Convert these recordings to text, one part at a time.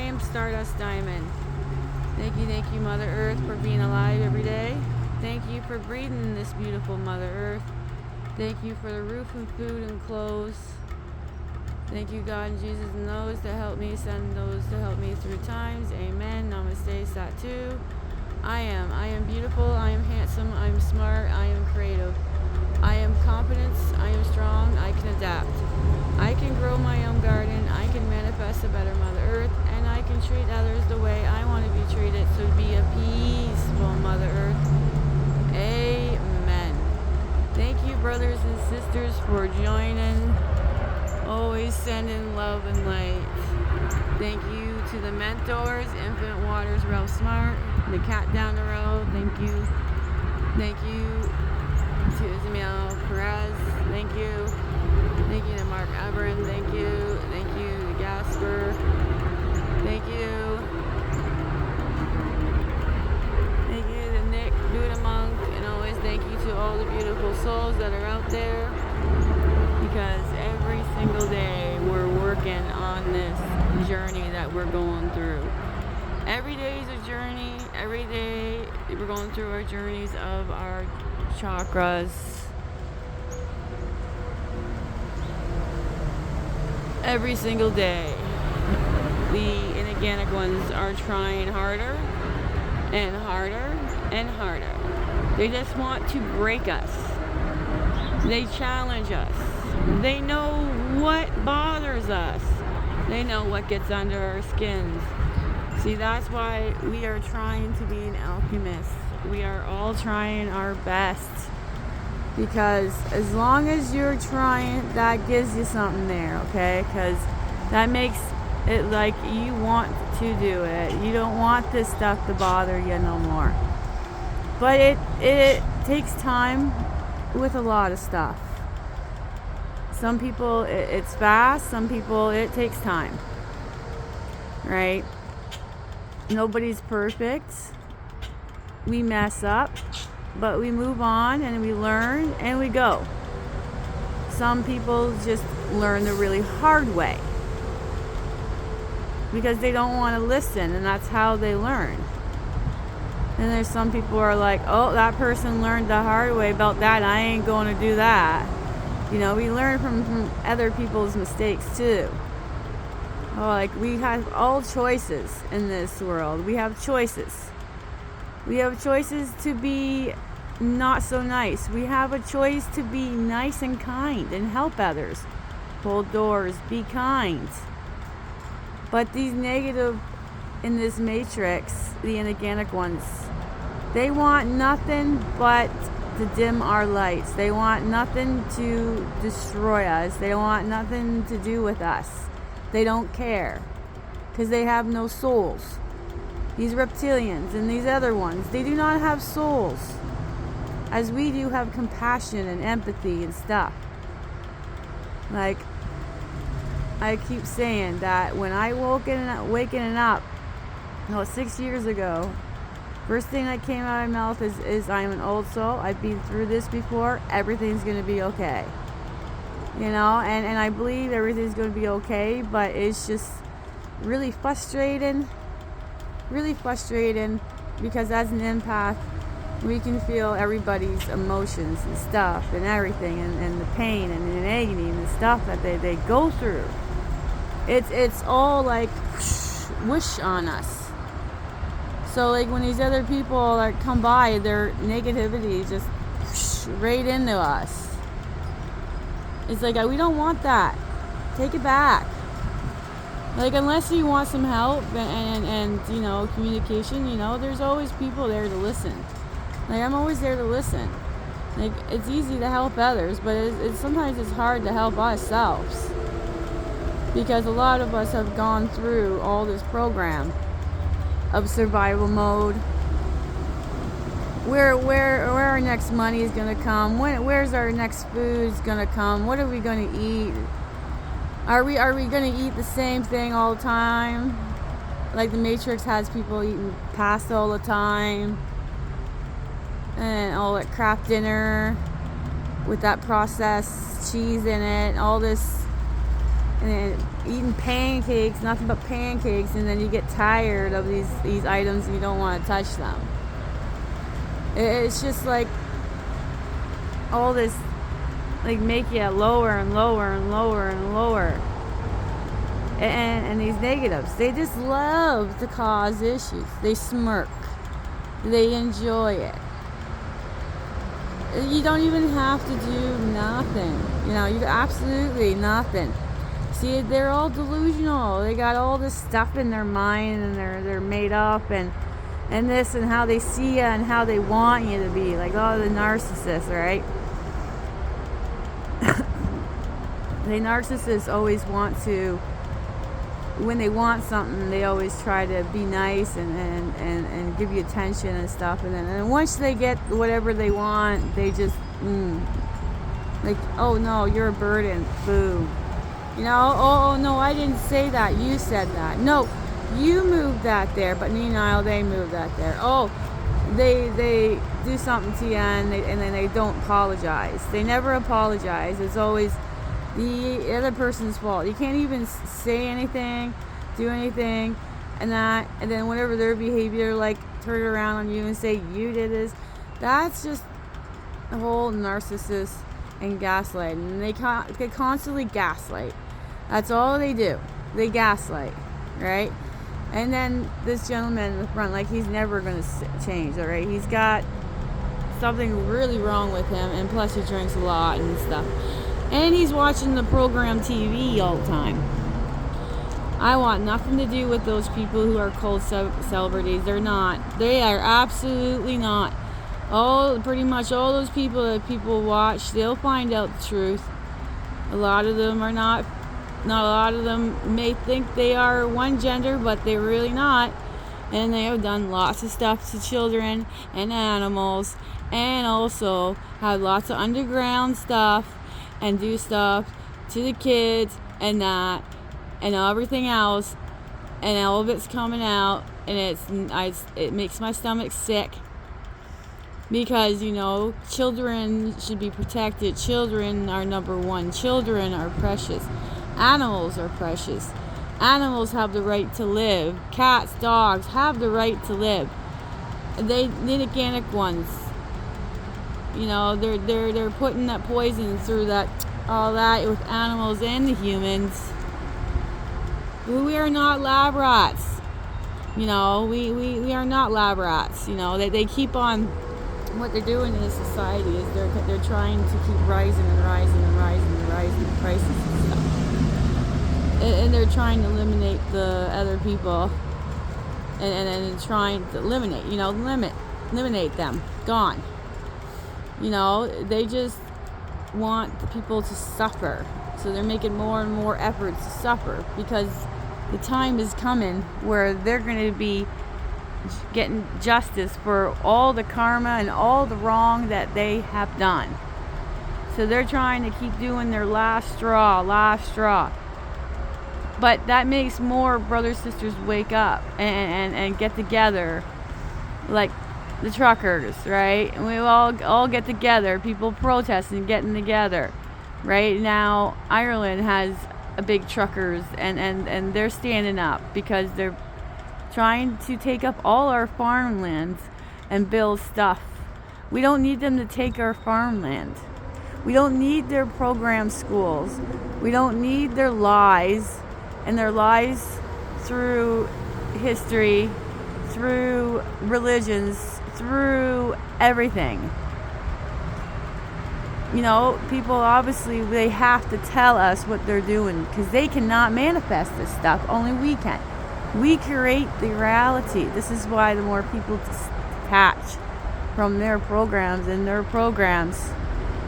am Stardust Diamond. Thank you, Mother Earth, for being alive every day. Thank you for breathing this beautiful Mother Earth. Thank you for the roof and food and clothes. Thank you, God and Jesus, and those that help me, send those to help me through times. Amen. Namaste, Satu. I am beautiful, I am handsome, I am smart, I am creative. I am confident, I am strong, I can adapt. I can grow my own garden, I can manifest a better Mother Earth, and I can treat others the way I want to be treated, so be a peaceful Mother Earth. Amen. Thank you, brothers and sisters, for joining. Always sending love and light. Thank you to the mentors, Infinite Waters, Ralph Smart, the cat down the road. Thank you. Thank you to Ismael Perez. Thank you. Thank you to Mark Everin. Thank you. Thank you to Gasper. Thank you. Thank you to Nick, Buddha Monk, and always thank you to all the beautiful souls that are out there. Because every single day we're working on this journey that we're going through. Every day is a journey. Every day we're going through our journeys of our chakras. Every single day, the inorganic ones are trying harder and harder and harder. They just want to break us. They challenge us. They know what bothers us. They know what gets under our skins. See, that's why we are trying to be an alchemist. We are all trying our best. Because as long as you're trying, that gives you something there, okay? Because that makes it like you want to do it. You don't want this stuff to bother you no more. But it takes time with a lot of stuff. Some people, it's fast. Some people, it takes time. Right? Nobody's perfect. We mess up. But we move on and we learn and we go. Some people just learn the really hard way. Because they don't want to listen, and that's how they learn. And there's some people who are like, oh, that person learned the hard way about that. I ain't going to do that. You know, we learn from other people's mistakes too. Oh, like we have all choices in this world. We have choices. We have choices to be not so nice. We have a choice to be nice and kind and help others. Hold doors, be kind. But these negative in this matrix, the inorganic ones, they want nothing but to dim our lights. They want nothing to destroy us. They want nothing to do with us. They don't care because they have no souls. These reptilians and these other ones, they do not have souls. As we do have compassion and empathy and stuff. Like, I keep saying that when I waking up, 6 years ago, first thing that came out of my mouth is I'm an old soul. I've been through this before. Everything's going to be okay. You know, and I believe everything's going to be okay, but it's just really frustrating. Really frustrating because as an empath, we can feel everybody's emotions and stuff and everything and the pain and the agony and the stuff that they go through. It's all like whoosh on us. So like when these other people that come by, their negativity just whoosh right into us. It's like, we don't want that. Take it back. Like, unless you want some help and you know, communication, you know, there's always people there to listen. Like, I'm always there to listen. Like, it's easy to help others, but sometimes it's hard to help ourselves. Because a lot of us have gone through all this program of survival mode. Where our next money is going to come. Where's our next food is going to come. What are we going to eat? Are we going to eat the same thing all the time? Like the Matrix has people eating pasta all the time. And all that crap dinner with that processed cheese in it. All this and then eating pancakes, nothing but pancakes, and then you get tired of these items and you don't want to touch them. It's just like all this, like, make you lower and lower and lower and lower. And these negatives, they just love to cause issues. They smirk. They enjoy it. You don't even have to do nothing. You absolutely nothing. See, they're all delusional. They got all this stuff in their mind, and they're made up, and this, and how they see you and how they want you to be. Like all the narcissists, right? The narcissists always want to, when they want something, they always try to be nice and give you attention and stuff. And then once they get whatever they want, they just, like, oh no, you're a burden. Boo. Oh no, I didn't say that. You said that. No, you moved that there, but meanwhile, they moved that there. Oh, they do something to you and then they don't apologize. They never apologize. It's always the other person's fault. You can't even say anything, do anything, and then whatever their behavior, like, turn around on you and say you did this. That's just the whole narcissist and gaslight. And they constantly gaslight. That's all they do. They gaslight, right? And then this gentleman in the front, like, he's never going to change, all right? He's got something really wrong with him, and plus he drinks a lot and stuff. And he's watching the program TV all the time. I want nothing to do with those people who are called celebrities. They're not. They are absolutely not. Pretty much all those people that people watch, they'll find out the truth. A lot of them are not. Not a lot of them may think they are one gender, but they're really not. And they have done lots of stuff to children and animals, and also have lots of underground stuff, and do stuff to the kids and that and everything else, and all of it's coming out, and it makes my stomach sick, because children should be protected. Children are number one. Children are precious. Animals are precious. Animals have the right to live. Cats, dogs have the right to live. The organic ones, they're putting that poison through all that with animals and the humans. We are not lab rats. We are not lab rats. They keep on. What they're doing in society is they're trying to keep rising and rising and rising and rising the prices and stuff. And they're trying to eliminate the other people, and trying to eliminate them. Gone. They just want the people to suffer. So they're making more and more efforts to suffer, because the time is coming where they're going to be getting justice for all the karma and all the wrong that they have done. So they're trying to keep doing their last straw. But that makes more brothers, sisters wake up and get together, like the truckers, right? And we all get together, people protesting, getting together. Right now, Ireland has a big truckers, and they're standing up because they're trying to take up all our farmlands and build stuff. We don't need them to take our farmland. We don't need their program schools. We don't need their lies, and their lies through history, through religions, through everything. People obviously, they have to tell us what they're doing, because they cannot manifest this stuff. Only we can. We create the reality. This is why the more people detach from their programs and their programs,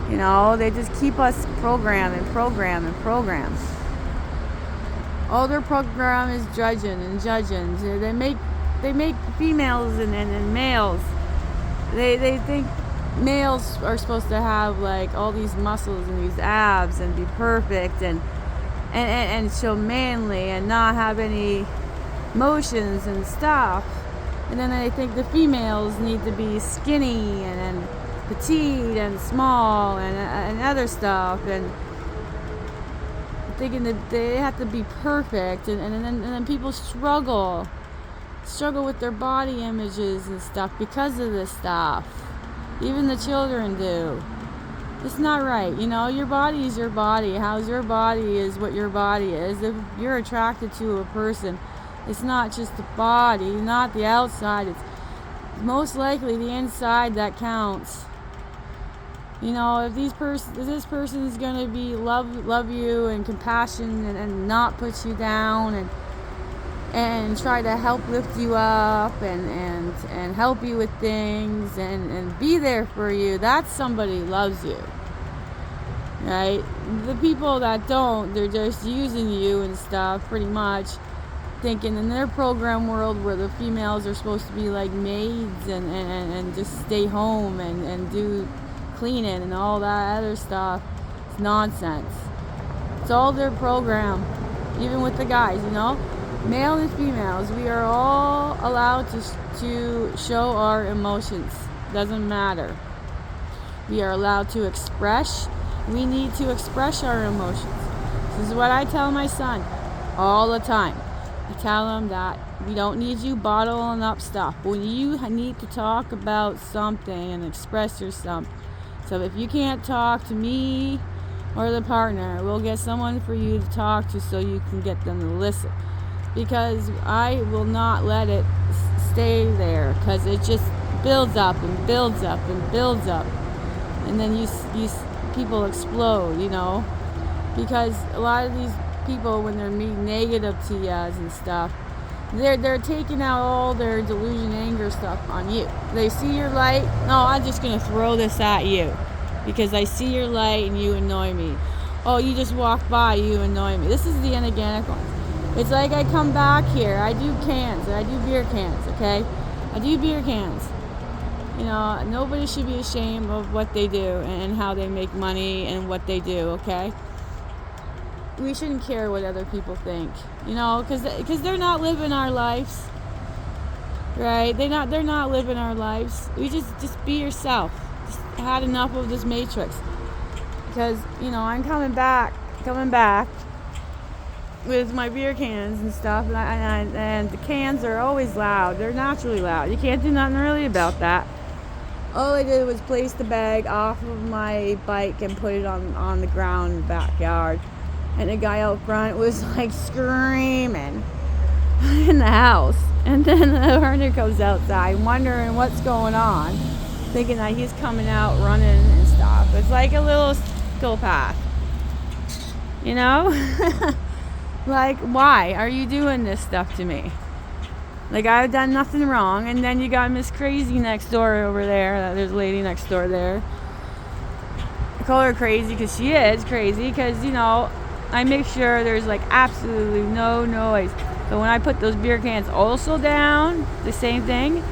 they just keep us programmed. All their program is judging. They make females and males. They think males are supposed to have like all these muscles and these abs and be perfect and so manly and not have any motions and stuff. And then I think the females need to be skinny and petite and small and other stuff. And thinking that they have to be perfect, and then people struggle with their body images and stuff because of this stuff. Even the children do. It's not right. Your body is your body. How's your body is what your body is. If you're attracted to a person, it's not just the body, not the outside. It's most likely the inside that counts. If this person is going to be love you and compassion and not put you down and try to help lift you up and help you with things and be there for you, that's somebody who loves you, right? The people that don't, they're just using you and stuff, pretty much, thinking in their program world where the females are supposed to be like maids and just stay home and do cleaning and all that other stuff. It's nonsense. It's all their program. Even with the guys, male and females, we are all allowed to show our emotions. Doesn't matter. We are allowed to express. We need to express our emotions. This is what I tell my son all the time. I tell him that we don't need you bottling up stuff. When you need to talk about something and express yourself. So if you can't talk to me or the partner, we'll get someone for you to talk to so you can get them to listen. Because I will not let it stay there, because it just builds up and builds up and builds up. And then you people explode, because a lot of these people, when they're being negative to you and stuff, they're taking out all their delusion, anger stuff on you. They see your light. No, I'm just going to throw this at you because I see your light and you annoy me. Oh, you just walk by, you annoy me. This is the inorganic ones. It's like I come back here. I do cans. I do beer cans, okay? I do beer cans. Nobody should be ashamed of what they do and how they make money and what they do, okay? We shouldn't care what other people think, because they're not living our lives, right? They're not living our lives. We just be yourself. Just had enough of this matrix, because I'm coming back with my beer cans and stuff, and the cans are always loud. They're naturally loud. You can't do nothing really about that. All I did was place the bag off of my bike and put it on the ground in the backyard. And the guy out front was like screaming in the house. And then the partner comes outside wondering what's going on, thinking that he's coming out running and stuff. It's like a little psychopath. Like, why are you doing this stuff to me? Like, I've done nothing wrong. And then you got Miss Crazy next door over there. There's a lady next door there. I call her crazy because she is crazy, because, I make sure there's like absolutely no noise. But when I put those beer cans also down, the same thing,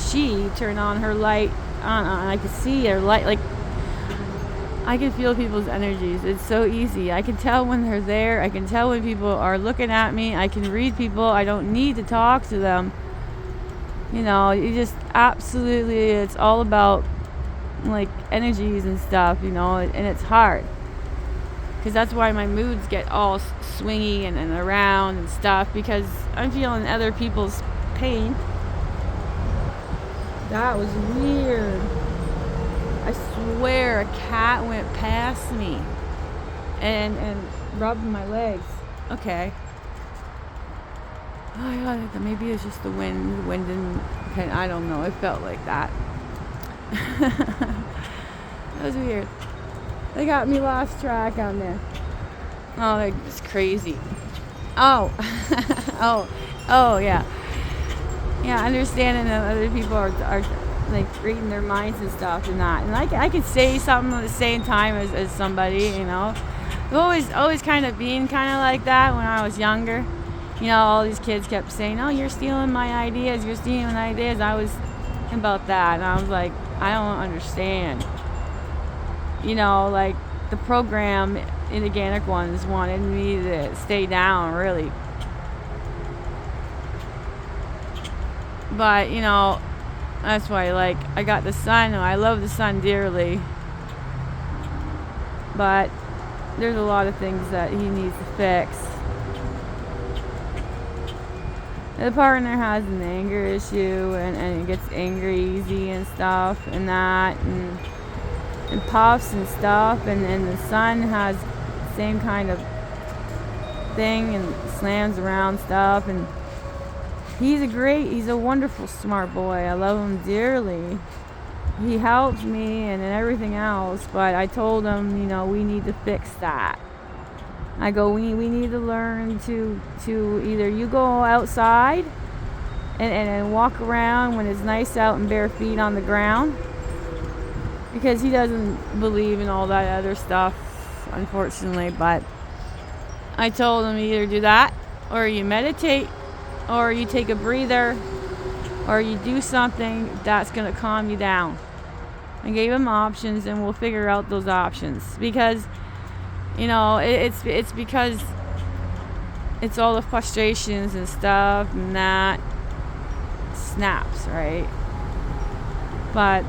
she turned on her light on. I could see her light, like I can feel people's energies. It's so easy. I can tell when they're there. I can tell when people are looking at me. I can read people. I don't need to talk to them. You just absolutely, it's all about like energies and stuff, and it's hard. Because that's why my moods get all swingy and around and stuff, because I'm feeling other people's pain. That was weird. I swear a cat went past me and rubbed my legs. Okay. Oh my God, maybe it's just the wind. The wind didn't, okay, I don't know. It felt like that. That was weird. They got me lost track on there. Oh, they're just crazy. Oh. oh, yeah. Yeah, understanding that other people are like reading their minds and stuff and that. And I could say something at the same time as somebody, I've always kind of been kind of like that when I was younger. All these kids kept saying, oh, you're stealing my ideas. You're stealing my ideas. I was thinking about that. And I was like, I don't understand. Like the program in organic ones wanted me to stay down, really. But, that's why, like, I got the sun. I love the sun dearly. But there's a lot of things that he needs to fix. The partner has an anger issue and it gets angry easy and stuff and that and puffs and stuff, and the son has the same kind of thing and slams around stuff, and he's a wonderful smart boy. I love him dearly. He helps me and everything else, but I told him, we need to fix that. I go, we need to learn to either you go outside and walk around when it's nice out and bare feet on the ground, because he doesn't believe in all that other stuff, unfortunately. But I told him, either do that, or you meditate, or you take a breather, or you do something that's going to calm you down. I gave him options, and we'll figure out those options, because it's because it's all the frustrations and stuff and that snaps, right? But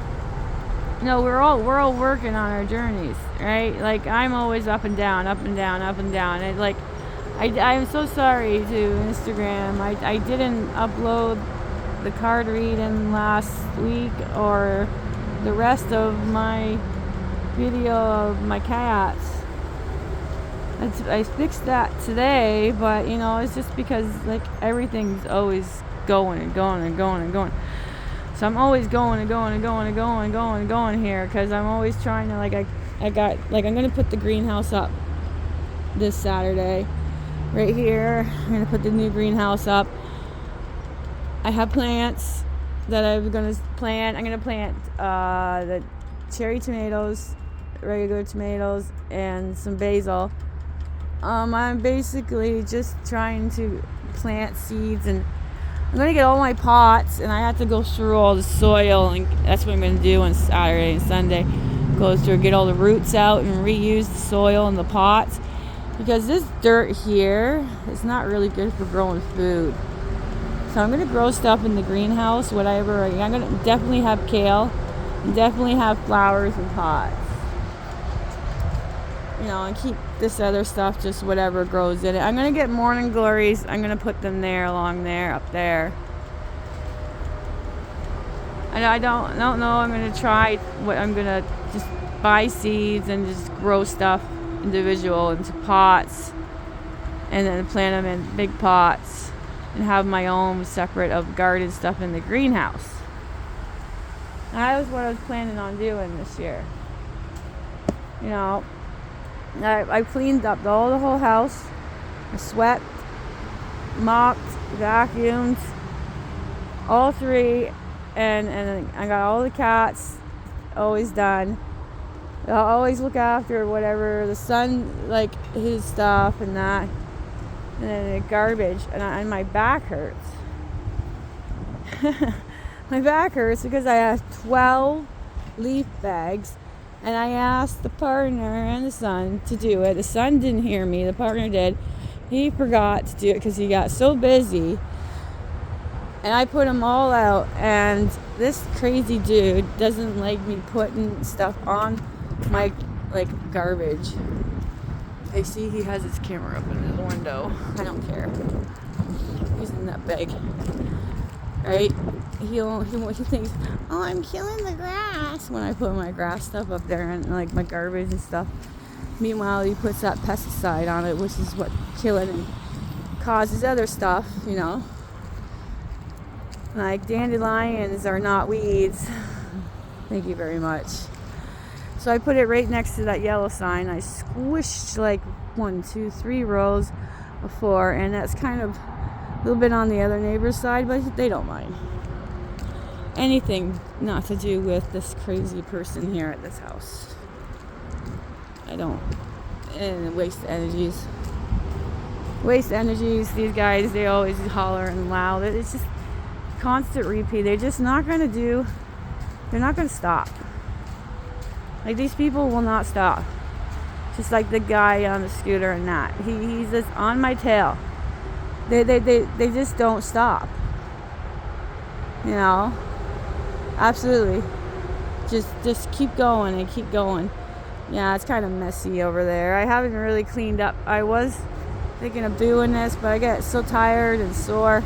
we're all working on our journeys, right? Like, I'm always up and down, up and down, up and down. And I'm so sorry to Instagram. I didn't upload the card reading last week or the rest of my video of my cats. I fixed that today, but it's just because everything's always going and going and going and going. So I'm always going and going and going and going and going and going here, because I'm always trying to I'm gonna put the greenhouse up this Saturday, right here. I'm gonna put the new greenhouse up. I have plants that I'm gonna plant. I'm gonna plant the cherry tomatoes, regular tomatoes, and some basil. I'm basically just trying to plant seeds, and I'm going to get all my pots, and I have to go through all the soil, and that's what I'm going to do on Saturday and Sunday. Go through, get all the roots out, and reuse the soil in the pots, because this dirt here is not really good for growing food. So I'm going to grow stuff in the greenhouse, whatever. I'm going to definitely have kale, and definitely have flowers in pots. And keep this other stuff, just whatever grows in it. I'm going to get morning glories. I'm going to put them there, along there, up there. I don't know. I'm going to try I'm going to just buy seeds and just grow stuff individual into pots, and then plant them in big pots, and have my own separate of garden stuff in the greenhouse. That was what I was planning on doing this year. I cleaned up the whole house. I swept, mopped, vacuumed, all three, and I got all the cats always done. I'll always look after whatever the son, his stuff and that, and then the garbage, and my back hurts. My back hurts because I have 12 leaf bags. And I asked the partner and the son to do it. The son didn't hear me. The partner did. He forgot to do it because he got so busy. And I put them all out. And this crazy dude doesn't like me putting stuff on my, garbage. I see he has his camera up in his window. I don't care. He's in that bag. Right? He thinks, oh, I'm killing the grass when I put my grass stuff up there and my garbage and stuff. Meanwhile, he puts that pesticide on it, which is what killing and causes other stuff, Like dandelions are not weeds. Thank you very much. So I put it right next to that yellow sign. I squished 1, 2, 3 rows of 4, and that's kind of a little bit on the other neighbor's side, but they don't mind. Anything not to do with this crazy person here at this house. I don't. And waste energies. These guys, they always holler and loud. It's just constant repeat. They're just not going to they're not going to stop. These people will not stop. Just like the guy on the scooter and that. He's just on my tail. They just don't stop. Absolutely. Just keep going and keep going. Yeah, it's kind of messy over there. I haven't really cleaned up. I was thinking of doing this, but I get so tired and sore.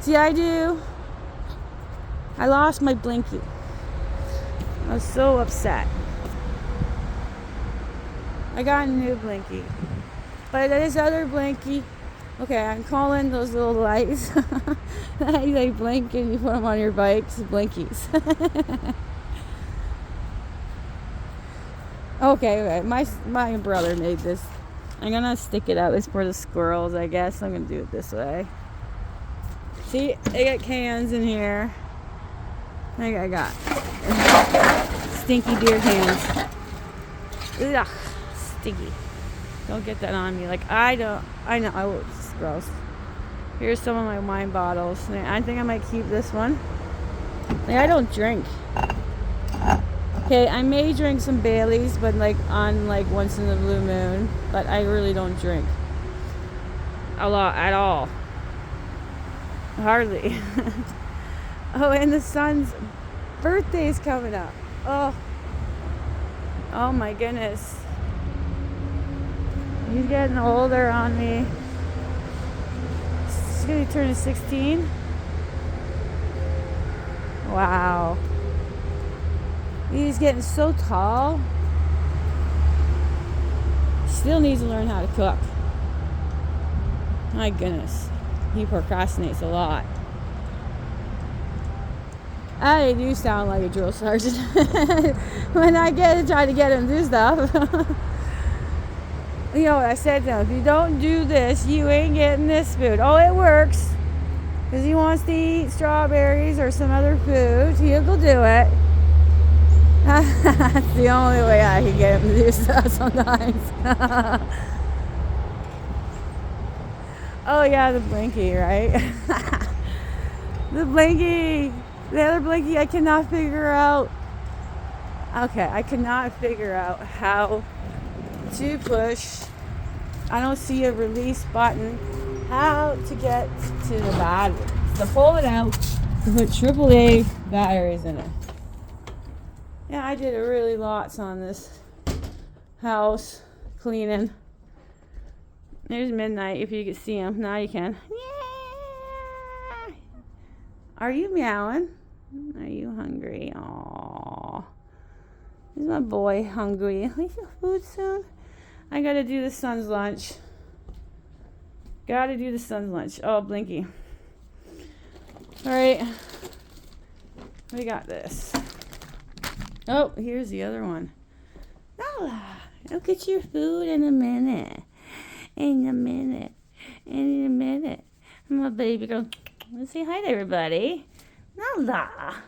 See, I lost my blinky. I was so upset. I got a new blinky. But this other blinky, okay, I'm calling those little lights that they blink and you put them on your bikes, blinkies. Okay, my brother made this. I'm gonna stick it out. It's for the squirrels, I guess. I'm gonna do it this way. See, they got cans in here. I got stinky beer cans. Ugh, sticky. Don't get that on me. Like, I know, it's gross. Here's some of my wine bottles. I think I might keep this one. Like, I don't drink. Okay, I may drink some Baileys, but like on like once in the blue moon. But I really don't drink a lot at all. Hardly. Oh, and the son's birthday's coming up. Oh my goodness. He's getting older on me. He's gonna be turning 16. Wow. He's getting so tall. Still needs to learn how to cook. My goodness. He procrastinates a lot. I do sound like a drill sergeant when I try to get him to do stuff. You know what I said to him? If you don't do this, you ain't getting this food. Oh, it works. Because he wants to eat strawberries or some other food. He'll go do it. That's the only way I can get him to do stuff sometimes. Oh yeah, the blinky, right? The blinky. The other blinky I cannot figure out. Okay, I cannot figure out how to push. I don't see a release button. How to get to the battery. So pull it out to put AAA batteries in it. Yeah, I did really lots on this house cleaning. There's Midnight, if you can see him. Now you can. Yeah. Are you meowing? Are you hungry? Aww. Is my boy hungry? Will you have food soon? I gotta do the son's lunch. Gotta do the son's lunch. Oh, Blinky. Alright. We got this. Oh, here's the other one. Nala, I'll get your food in a minute. In a minute. In a minute. My baby girl. Let's say hi to everybody. Nala.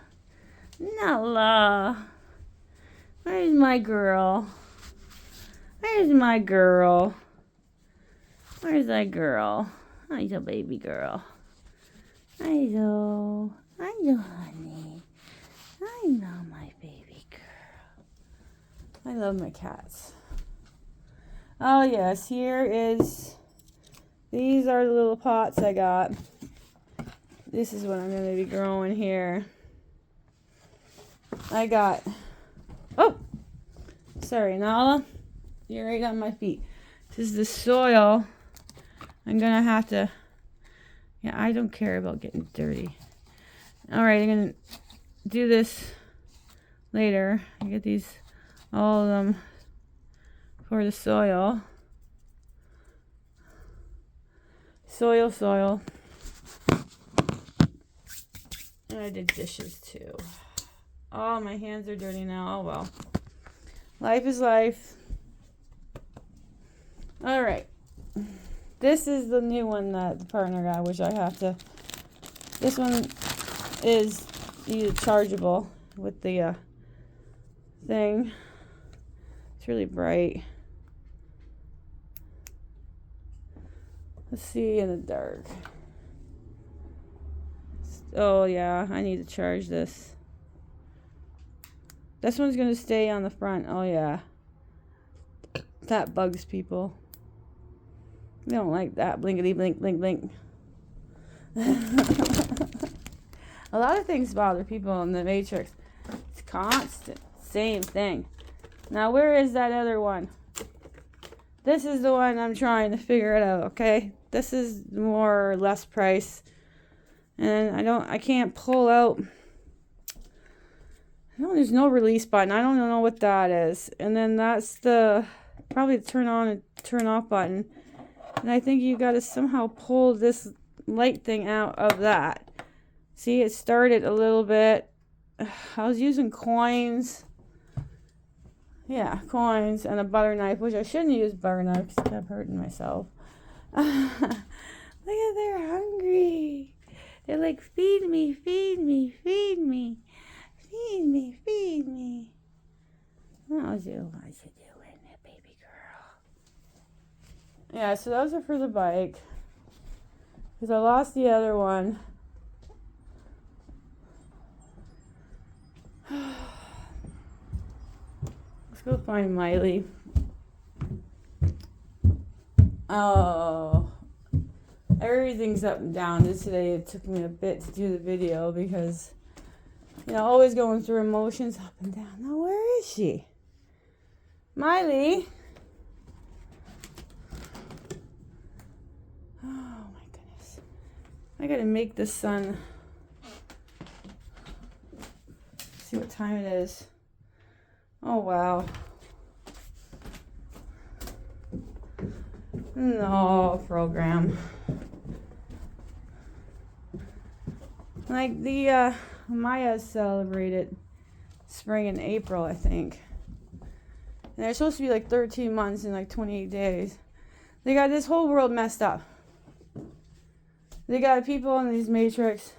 Nala. Where's my girl? Where's my girl? Where's that girl? Hi, the baby girl. Hello. Hello, honey. I know my baby girl. I love my cats. Oh, yes. These are the little pots I got. This is what I'm going to be growing here. I got... Oh! Sorry, Nala. You're right on my feet. This is the soil. I'm going to have to... Yeah, I don't care about getting dirty. Alright, I'm going to do this later. I get these, all of them, for the soil. Soil. And I did dishes too. Oh, my hands are dirty now. Oh, well. Life is life. Alright. This is the new one that the partner got, which I have to... This one is chargeable with the thing. It's really bright. Let's see in the dark. Oh, yeah. I need to charge this. This one's going to stay on the front. Oh, yeah. That bugs people. They don't like that. Blinkety, blink, blink, blink. A lot of things bother people in the Matrix. It's constant same thing. Now, where is that other one? This is the one I'm trying to figure it out, okay? This is more or less price. And I can't pull out. No, there's no release button. I don't know what that is. And then that's the probably turn on and turn off button. And I think you got to somehow pull this light thing out of that. See, it started a little bit. I was using coins. Yeah, coins and a butter knife, which I shouldn't use butter knife because I kept hurting myself. Look at, they're hungry. They're like, feed me, feed me, feed me. Feed me, feed me. How's you doing, baby girl? Yeah, so those are for the bike. Because I lost the other one. Let's go find Miley. Oh, everything's up and down. Today it took me a bit to do the video because, you know, always going through emotions up and down. Now, where is she? Miley? Oh, my goodness. I gotta make the sun. See what time it is. Oh, wow. No, program. Like the, Maya celebrated spring in April, I think. And they're supposed to be like 13 months and like 28 days. They got this whole world messed up. They got people in these matrix.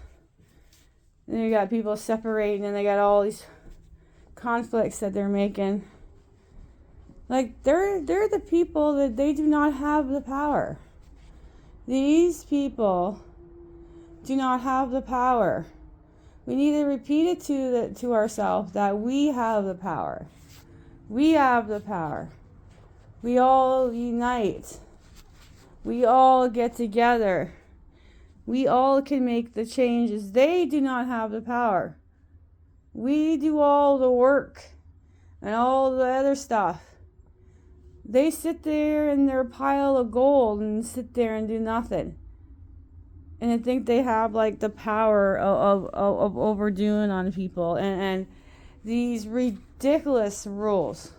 And they got people separating, and they got all these conflicts that they're making. Like they're the people that they do not have the power. These people do not have the power. We need to repeat it to ourselves that we have the power. We have the power. We all unite. We all get together. We all can make the changes. They do not have the power. We do all the work and all the other stuff. They sit there in their pile of gold and sit there and do nothing. And I think they have like the power of overdoing on people and these ridiculous rules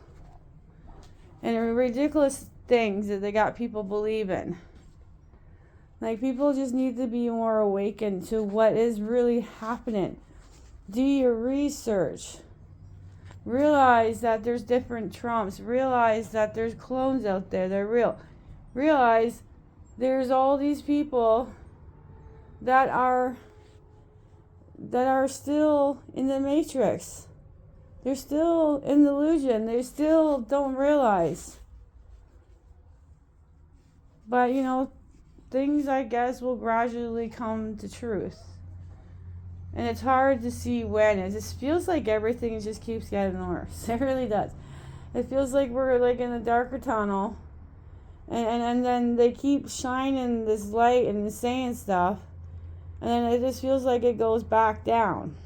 and ridiculous things that they got people believing. Like, people just need to be more awakened to what is really happening. Do your research. Realize that there's different Trumps. Realize that there's clones out there. They're real. Realize there's all these people that are still in the matrix. They're still in the illusion. They still don't realize. But, you know, things, I guess, will gradually come to truth. And it's hard to see when. It just feels like everything just keeps getting worse. It really does. It feels like we're like in a darker tunnel. And then they keep shining this light and saying stuff. And then it just feels like it goes back down.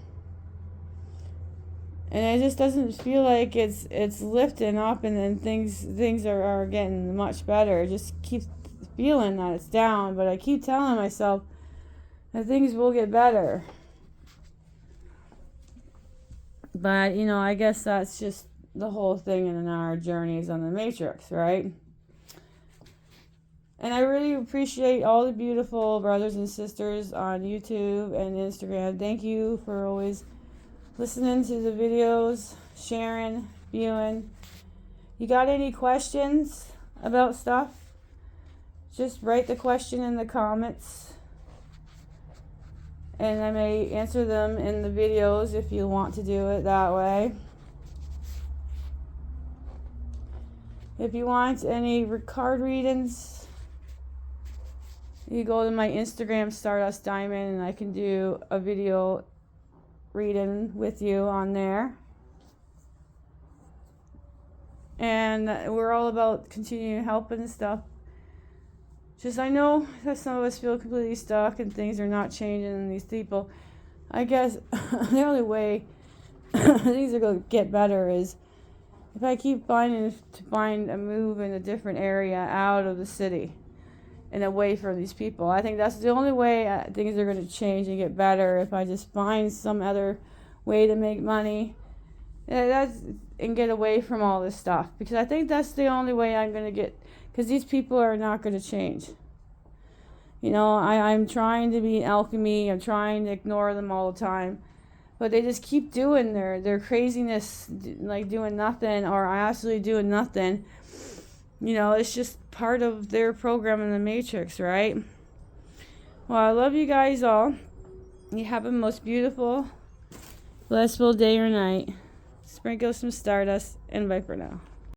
And it just doesn't feel like it's lifting up and then things are getting much better. It just keeps feeling that it's down, but I keep telling myself that things will get better. But, you know, I guess that's just the whole thing in our journeys on the Matrix, right? And I really appreciate all the beautiful brothers and sisters on YouTube and Instagram. Thank you for always listening to the videos, sharing, viewing. You got any questions about stuff? Just write the question in the comments. And I may answer them in the videos if you want to do it that way. If you want any card readings, you go to my Instagram, Stardust Diamond, and I can do a video reading with you on there. And we're all about continuing helping and stuff. Just, I know that some of us feel completely stuck and things are not changing, and these people, I guess the only way things are going to get better is if I keep finding to find a move in a different area out of the city and away from these people. I think that's the only way things are going to change and get better, if I just find some other way to make money and get away from all this stuff. Because I think that's the only way I'm going to get, because these people are not going to change. You know, I'm trying to be alchemy. I'm trying to ignore them all the time. But they just keep doing their craziness, like doing nothing or actually doing nothing. You know, it's just part of their program in the Matrix, right? Well, I love you guys all. You have a most beautiful, blissful day or night. Sprinkle some stardust, and bye for now.